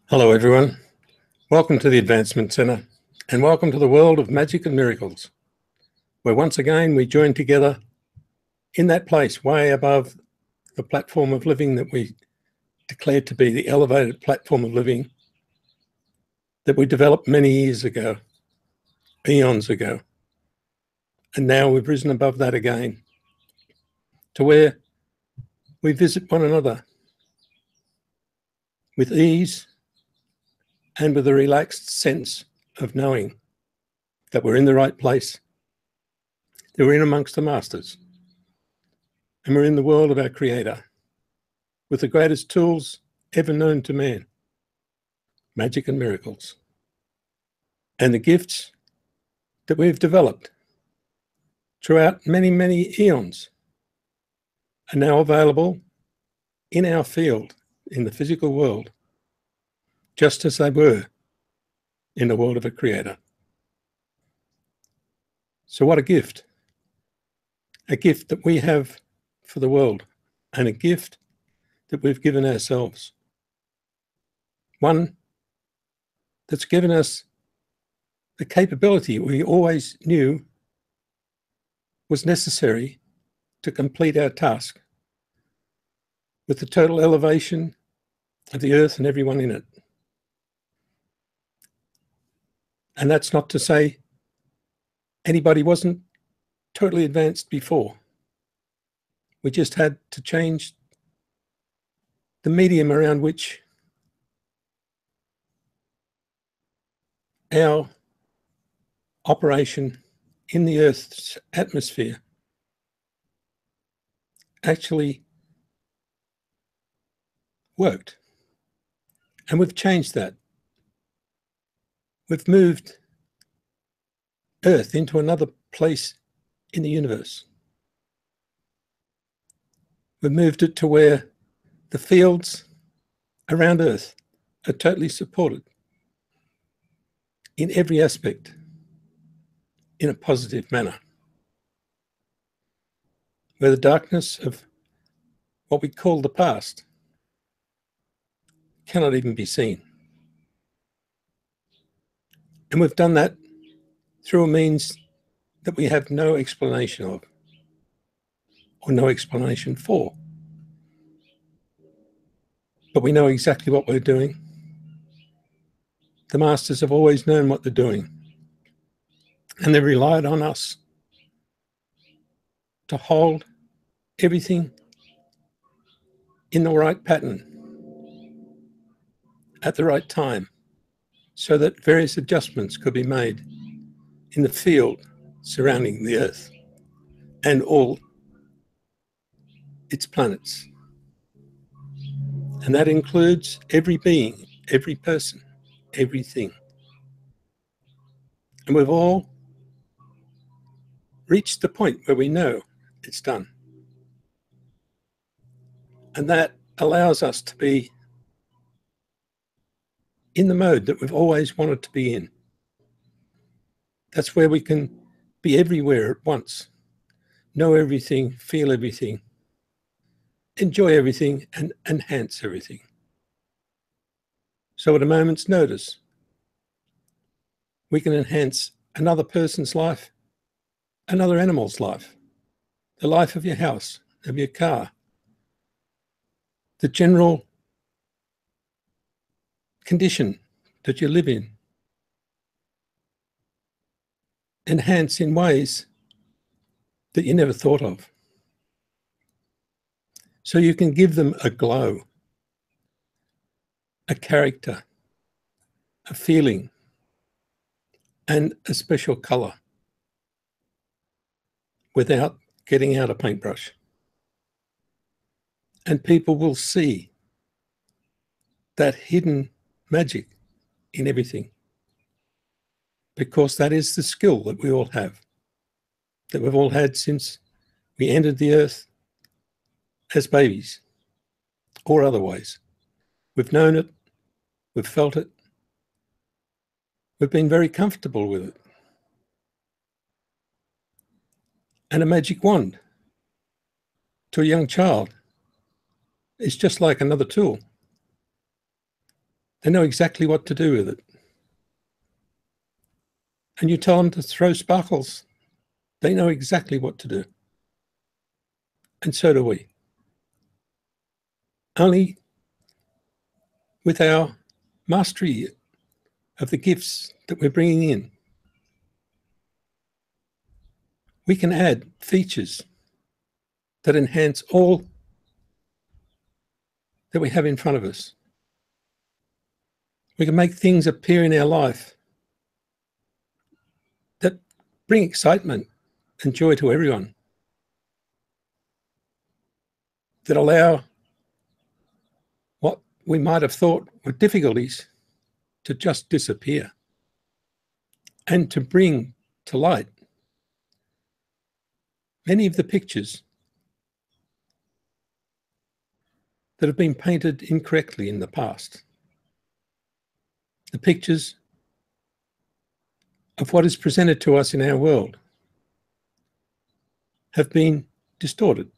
Hello everyone, welcome to the Advancement Centre and welcome to the world of magic and miracles, where once again we join together in that place way above the platform of living that we declared to be the elevated platform of living that we developed many years ago, eons ago, and now we've risen above that again to where we visit one another with ease and with a relaxed sense of knowing that we're in the right place, that we're in amongst the masters, and we're in the world of our Creator with the greatest tools ever known to man, magic and miracles. And the gifts that we've developed throughout many, many eons are now available in our field, in the physical world, just as they were in the world of a Creator. So what a gift that we have for the world, and a gift that we've given ourselves. One that's given us the capability we always knew was necessary to complete our task with the total elevation of the earth and everyone in it. And that's not to say anybody wasn't totally advanced before. We just had to change the medium around which our operation in the Earth's atmosphere actually worked. And we've changed that. We've moved Earth into another place in the universe. We've moved it to where the fields around Earth are totally supported in every aspect in a positive manner, where the darkness of what we call the past cannot even be seen. And we've done that through a means that we have no explanation of, or no explanation for. But we know exactly what we're doing. The masters have always known what they're doing, and they relied on us to hold everything in the right pattern at the right time, so that various adjustments could be made in the field surrounding the Earth and all its planets. And that includes every being, every person, everything. And we've all reached the point where we know it's done. And that allows us to be in the mode that we've always wanted to be in. That's where we can be everywhere at once, know everything, feel everything, enjoy everything, and enhance everything. So at a moment's notice, we can enhance another person's life, another animal's life, the life of your house, of your car, the general condition that you live in. Enhance in ways that you never thought of. So you can give them a glow, a character, a feeling, and a special color without getting out a paintbrush. And people will see that hidden magic in everything, because that is the skill that we all have, that we've all had since we entered the earth as babies or otherwise. We've known it, we've felt it, we've been very comfortable with it. And a magic wand to a young child is just like another tool. They know exactly what to do with it. And you tell them to throw sparkles, they know exactly what to do. And so do we. Only with our mastery of the gifts that we're bringing in, we can add features that enhance all that we have in front of us. We can make things appear in our life that bring excitement and joy to everyone, that allow what we might have thought were difficulties to just disappear, and to bring to light many of the pictures that have been painted incorrectly in the past. The pictures of what is presented to us in our world have been distorted.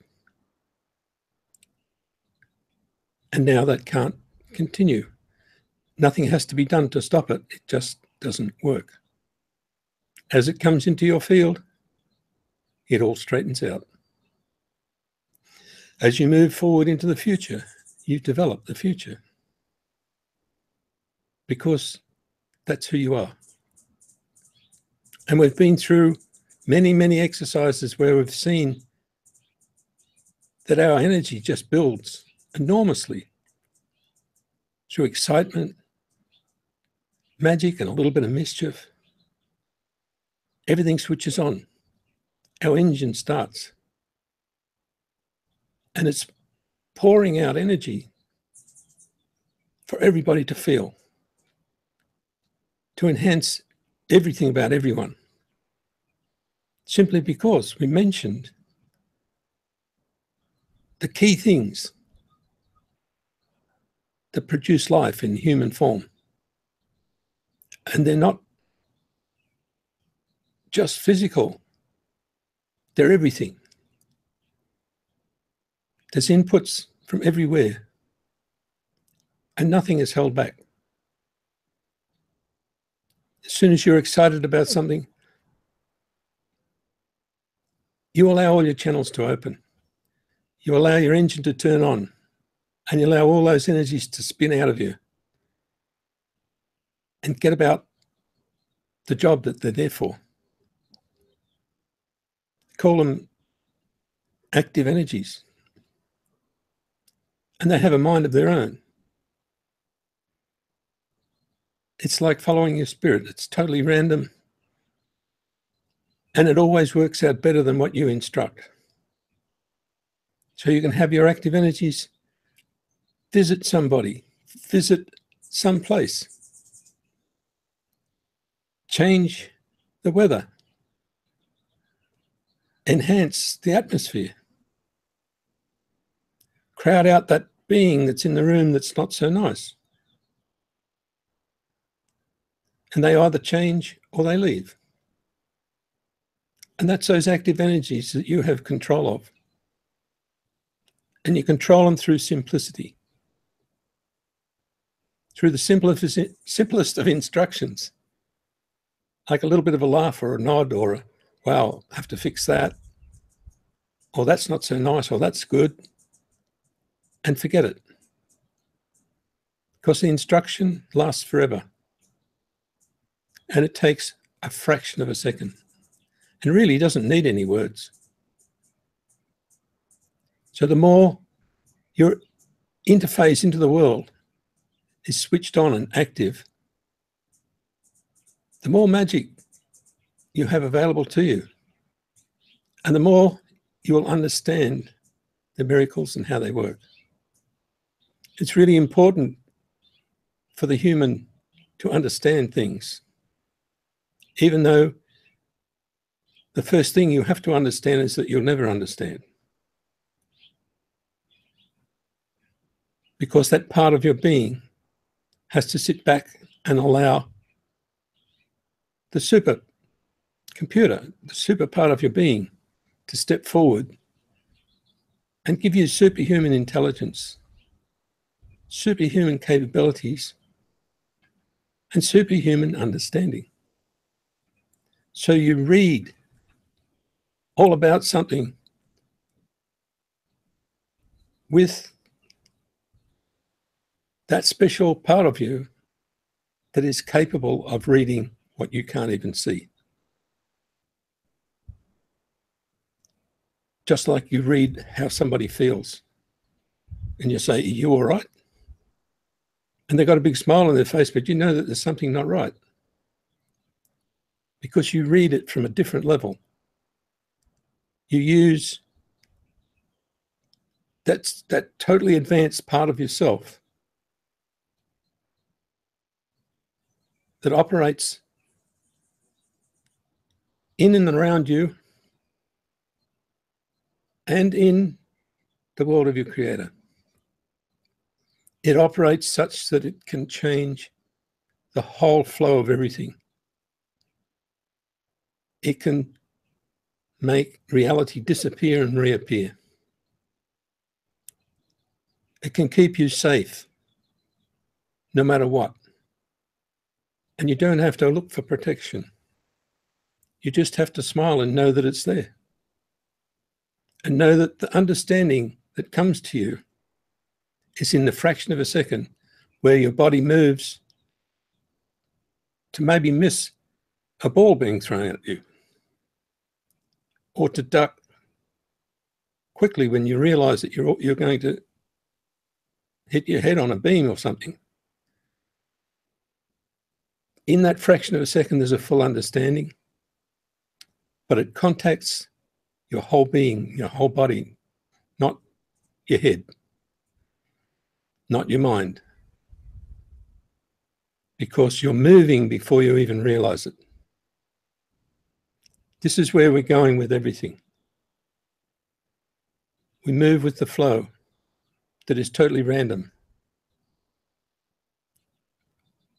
And now that can't continue. Nothing has to be done to stop it. It just doesn't work. As it comes into your field, it all straightens out. As you move forward into the future, you develop the future, because that's who you are. And we've been through many, many exercises where we've seen that our energy just builds enormously through excitement, magic, and a little bit of mischief. Everything switches on. Our engine starts. And it's pouring out energy for everybody to feel, to enhance everything about everyone. Simply because we mentioned the key things that produce life in human form. And they're not just physical, they're everything. There's inputs from everywhere, and nothing is held back. As soon as you're excited about something, you allow all your channels to open. You allow your engine to turn on, and you allow all those energies to spin out of you and get about the job that they're there for. Call them active energies. And they have a mind of their own. It's like following your spirit. It's totally random. And it always works out better than what you instruct. So you can have your active energies visit somebody, visit some place, change the weather, enhance the atmosphere, crowd out that being that's in the room that's not so nice. And they either change or they leave. And that's those active energies that you have control of. And you control them through simplicity, through the simplest of instructions, like a little bit of a laugh or a nod or a, wow, I have to fix that, or that's not so nice, or that's good, and forget it. Because the instruction lasts forever. And it takes a fraction of a second. And really doesn't need any words. So the more your interface into the world is switched on and active, the more magic you have available to you. And the more you will understand the miracles and how they work. It's really important for the human to understand things, even though the first thing you have to understand is that you'll never understand. Because that part of your being has to sit back and allow the super computer, the super part of your being, to step forward and give you superhuman intelligence, superhuman capabilities and superhuman understanding. So you read all about something with that special part of you that is capable of reading what you can't even see. Just like you read how somebody feels and you say, "Are you all right?" And they've got a big smile on their face, but you know that there's something not right because you read it from a different level. You use that totally advanced part of yourself that operates in and around you and in the world of your creator. It operates such that it can change the whole flow of everything. It can make reality disappear and reappear. It can keep you safe no matter what. And you don't have to look for protection. You just have to smile and know that it's there. And know that the understanding that comes to you is in the fraction of a second where your body moves to maybe miss a ball being thrown at you, or to duck quickly when you realize that you're going to hit your head on a beam or something. In that fraction of a second, there's a full understanding, but it contacts your whole being, your whole body, not your head, not your mind, because you're moving before you even realize it. This is where we're going with everything. We move with the flow that is totally random.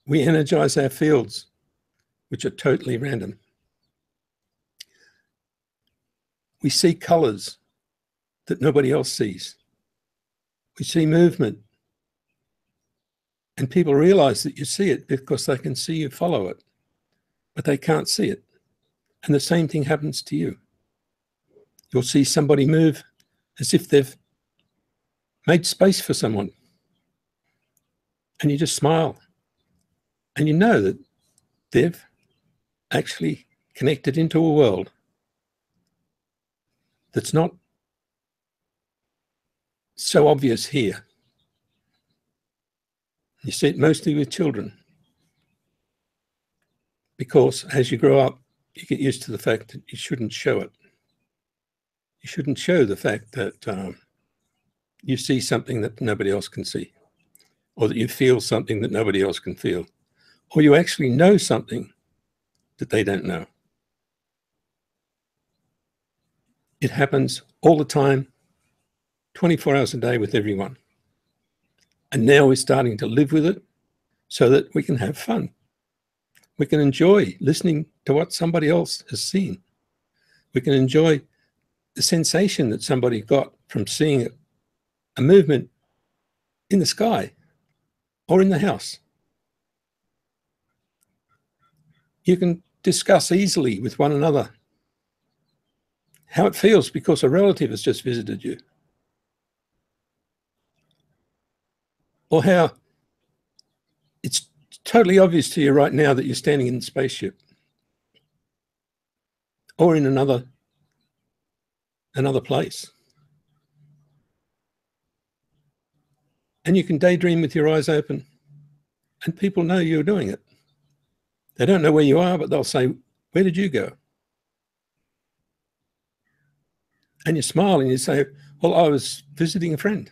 We energize our fields, which are totally random. We see colors that nobody else sees. We see movement. And people realize that you see it because they can see you follow it, but they can't see it. And the same thing happens to you. You'll see somebody move as if they've made space for someone. And you just smile. And you know that they've actually connected into a world that's not so obvious here. You see it mostly with children, because as you grow up, you get used to the fact that you shouldn't show it. You shouldn't show the fact that you see something that nobody else can see, or that you feel something that nobody else can feel, or you actually know something that they don't know. It happens all the time, 24 hours a day with everyone. And now we're starting to live with it so that we can have fun. We can enjoy listening to what somebody else has seen. We can enjoy the sensation that somebody got from seeing a movement in the sky or in the house. You can discuss easily with one another how it feels because a relative has just visited you, or how it's totally obvious to you right now that you're standing in the spaceship or in another place. And you can daydream with your eyes open, and people know you're doing it. They don't know where you are, but they'll say, "Where did you go?" And you smile and you say, "Well, I was visiting a friend."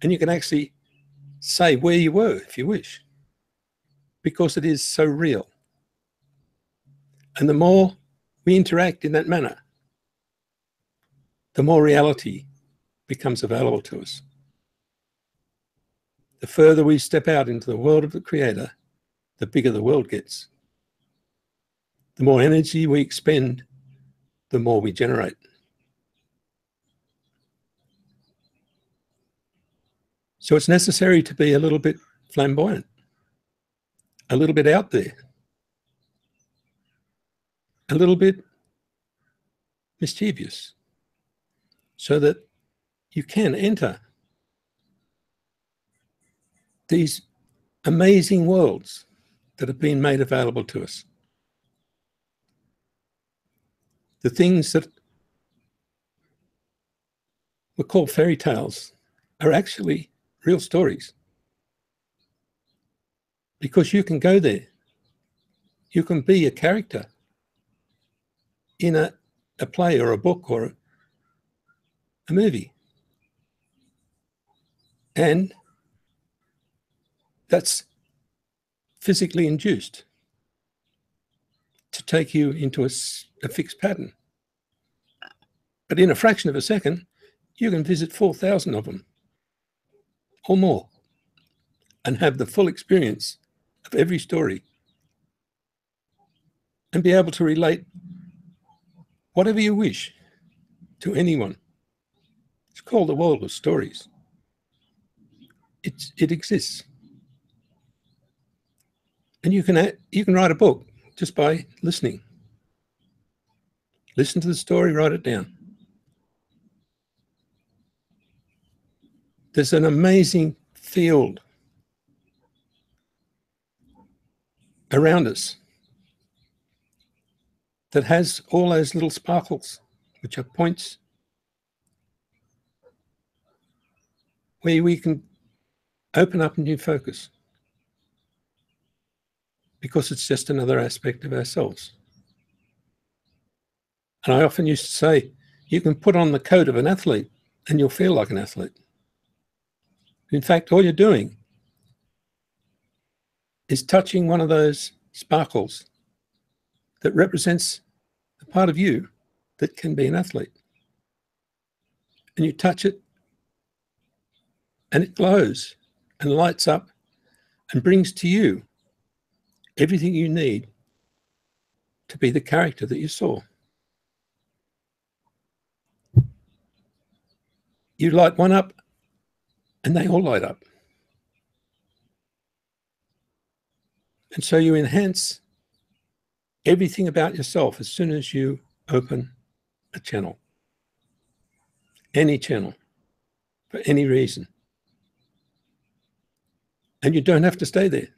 And you can actually say where you were if you wish, because it is so real. And the more we interact in that manner, the more reality becomes available to us. The further we step out into the world of the Creator, the bigger the world gets. The more energy we expend, the more we generate. So it's necessary to be a little bit flamboyant. a little bit out there, a little bit mischievous, so that you can enter these amazing worlds that have been made available to us. The things that were called fairy tales are actually real stories, because you can go there. You can be a character in a play or a book or a movie. And that's physically induced to take you into a fixed pattern. But in a fraction of a second, you can visit 4,000 of them or more and have the full experience of every story and be able to relate whatever you wish to anyone. It's called the world of stories. It exists. And you can write a book just by listening. Listen to the story, write it down. There's an amazing field around us that has all those little sparkles, which are points where we can open up a new focus, because it's just another aspect of ourselves. And I often used to say, you can put on the coat of an athlete and you'll feel like an athlete. In fact, all you're doing is touching one of those sparkles that represents a part of you that can be an athlete. And you touch it and it glows and lights up and brings to you everything you need to be the character that you saw. You light one up and they all light up. And so you enhance everything about yourself as soon as you open a channel, any channel, for any reason. And you don't have to stay there.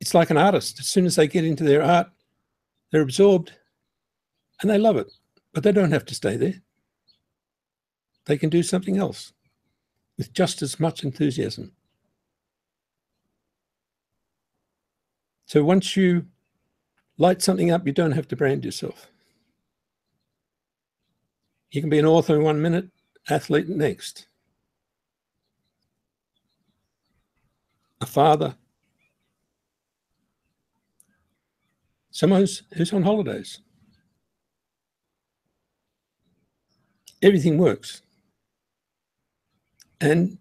It's like an artist. As soon as they get into their art, they're absorbed and they love it, but they don't have to stay there. They can do something else with just as much enthusiasm. So once you light something up, you don't have to brand yourself. You can be an author in 1 minute, athlete next, a father, someone who's on holidays. Everything works. And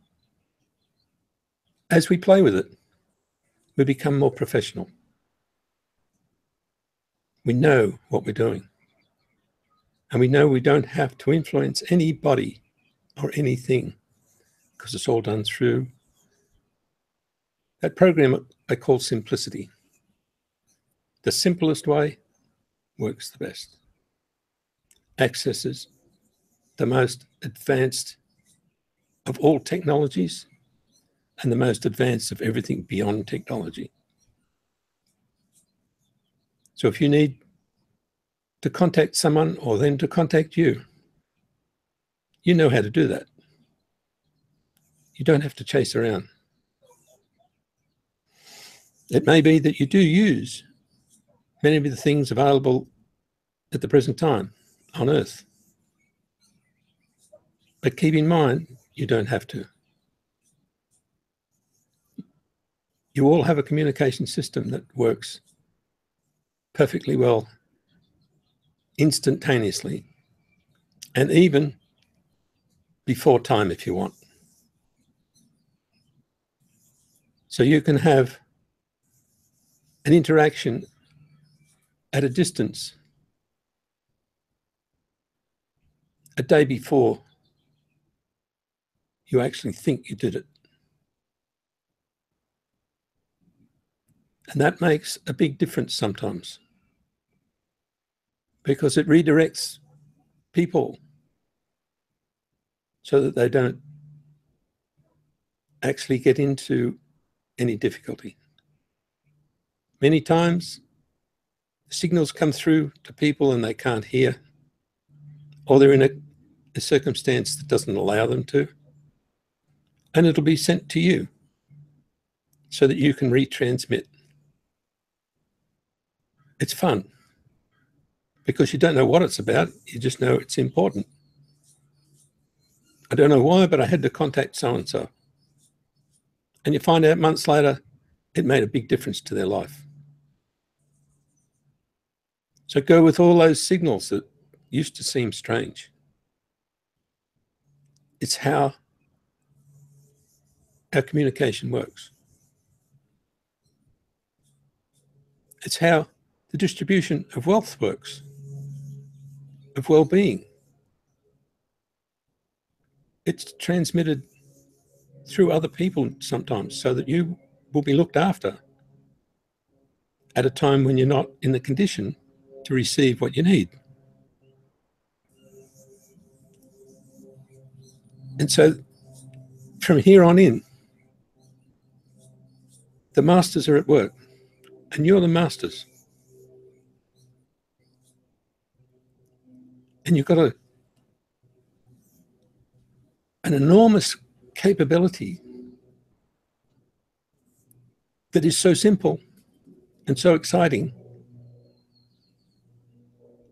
as we play with it, we become more professional. We know what we're doing. And we know we don't have to influence anybody or anything, because it's all done through that program I call simplicity. The simplest way works the best. Accesses the most advanced of all technologies and the most advanced of everything beyond technology. So if you need to contact someone or them to contact you, you know how to do that. You don't have to chase around. It may be that you do use many of the things available at the present time on Earth. But keep in mind, you don't have to. You all have a communication system that works perfectly well, instantaneously, and even before time if you want. So you can have an interaction at a distance a day before you actually think you did it. And that makes a big difference sometimes, because it redirects people so that they don't actually get into any difficulty. Many times, signals come through to people and they can't hear, or they're in a circumstance that doesn't allow them to, and it'll be sent to you so that you can retransmit. It's fun because you don't know what it's about, you just know it's important. I don't know why, but I had to contact so-and-so. And you find out months later, it made a big difference to their life. So go with all those signals that used to seem strange. It's how our communication works. It's how the distribution of wealth works, of well-being. It's transmitted through other people sometimes so that you will be looked after at a time when you're not in the condition to receive what you need. And so from here on in, the masters are at work, and you're the masters. And you've got an enormous capability that is so simple and so exciting.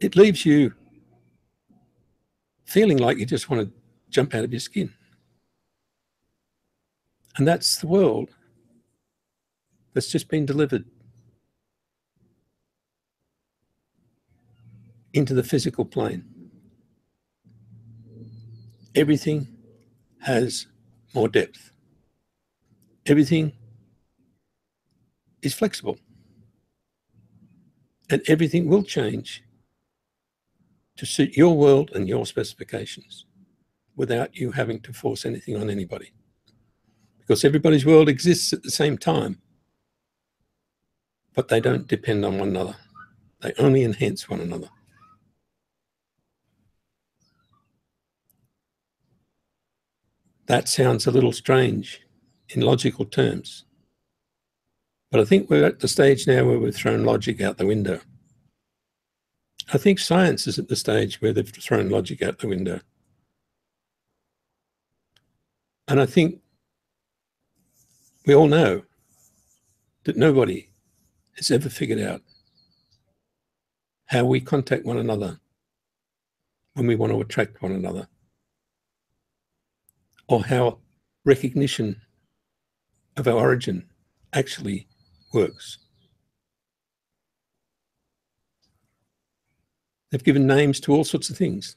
It leaves you feeling like you just want to jump out of your skin. And that's the world that's just been delivered into the physical plane. Everything has more depth. Everything is flexible. And everything will change to suit your world and your specifications without you having to force anything on anybody. Because everybody's world exists at the same time, but they don't depend on one another. They only enhance one another. That sounds a little strange in logical terms, but I think we're at the stage now where we've thrown logic out the window. I think science is at the stage where they've thrown logic out the window. And I think we all know that nobody has ever figured out how we contact one another when we want to attract one another, or how recognition of our origin actually works. They've given names to all sorts of things,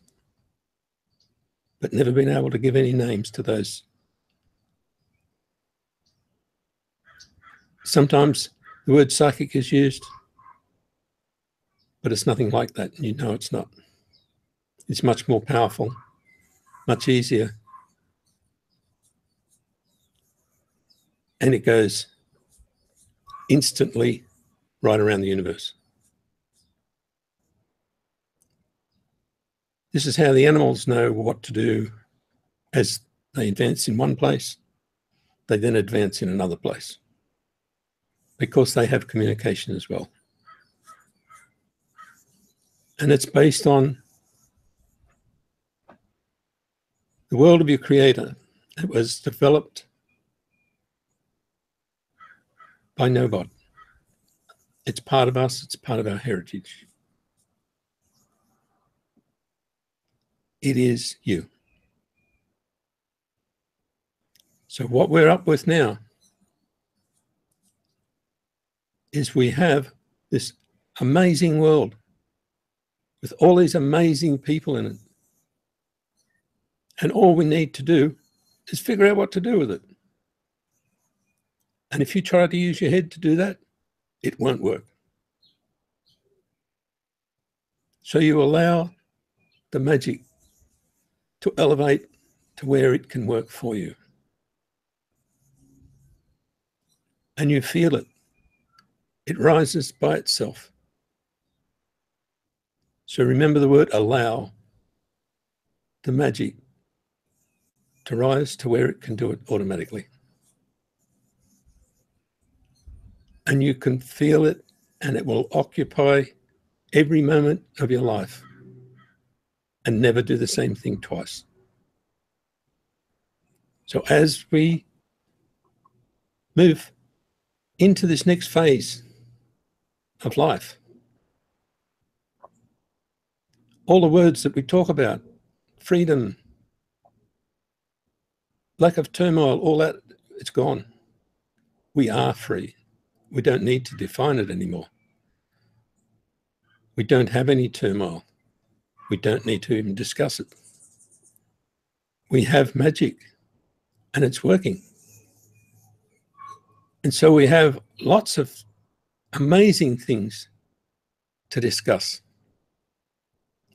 but never been able to give any names to those. Sometimes the word psychic is used, but it's nothing like that, and you know it's not. It's much more powerful, much easier, and it goes instantly right around the universe. This is how the animals know what to do as they advance in one place. They then advance in another place because they have communication as well. And it's based on the world of your creator. It was developed by nobody. It's part of us. It's part of our heritage. It is you. So what we're up with now is we have this amazing world with all these amazing people in it. And all we need to do is figure out what to do with it. And if you try to use your head to do that, it won't work. So you allow the magic to elevate to where it can work for you. And you feel it. It rises by itself. So remember the word allow the magic to rise to where it can do it automatically. And you can feel it, and it will occupy every moment of your life and never do the same thing twice. So as we move into this next phase of life, all the words that we talk about, freedom, lack of turmoil, all that, it's gone. We are free. We don't need to define it anymore. We don't have any turmoil. We don't need to even discuss it. We have magic, and it's working. And so we have lots of amazing things to discuss.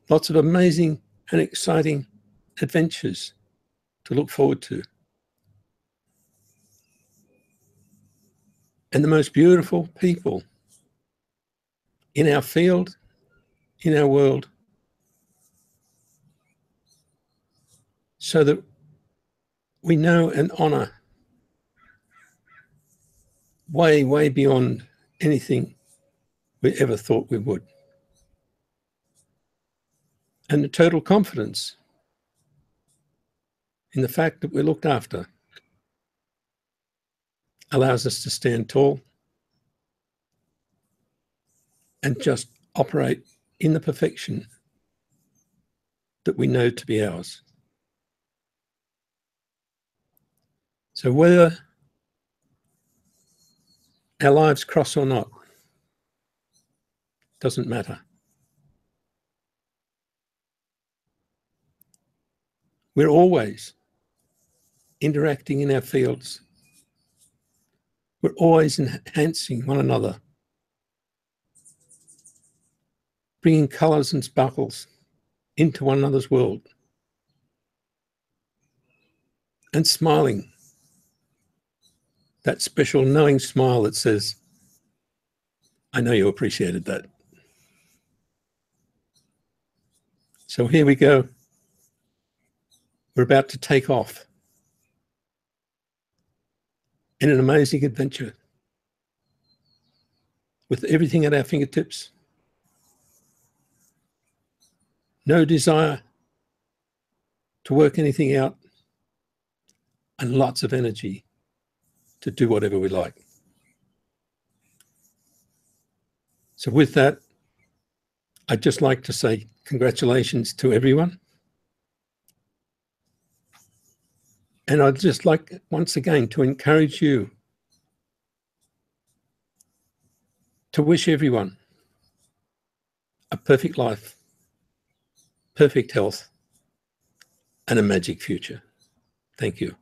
Lots of amazing and exciting adventures to look forward to. And the most beautiful people in our field, in our world, so that we know and honor way, way beyond anything we ever thought we would. And the total confidence in the fact that we're looked after allows us to stand tall and just operate in the perfection that we know to be ours. So whether our lives cross or not, doesn't matter. We're always interacting in our fields. We're always enhancing one another, bringing colours and sparkles into one another's world, and smiling, that special knowing smile that says, I know you appreciated that. So here we go. We're about to take off in an amazing adventure with everything at our fingertips. No desire to work anything out, and lots of energy to do whatever we like. So with that, I'd just like to say congratulations to everyone. And I'd just like, once again, to encourage you to wish everyone a perfect life, perfect health, and a magic future. Thank you.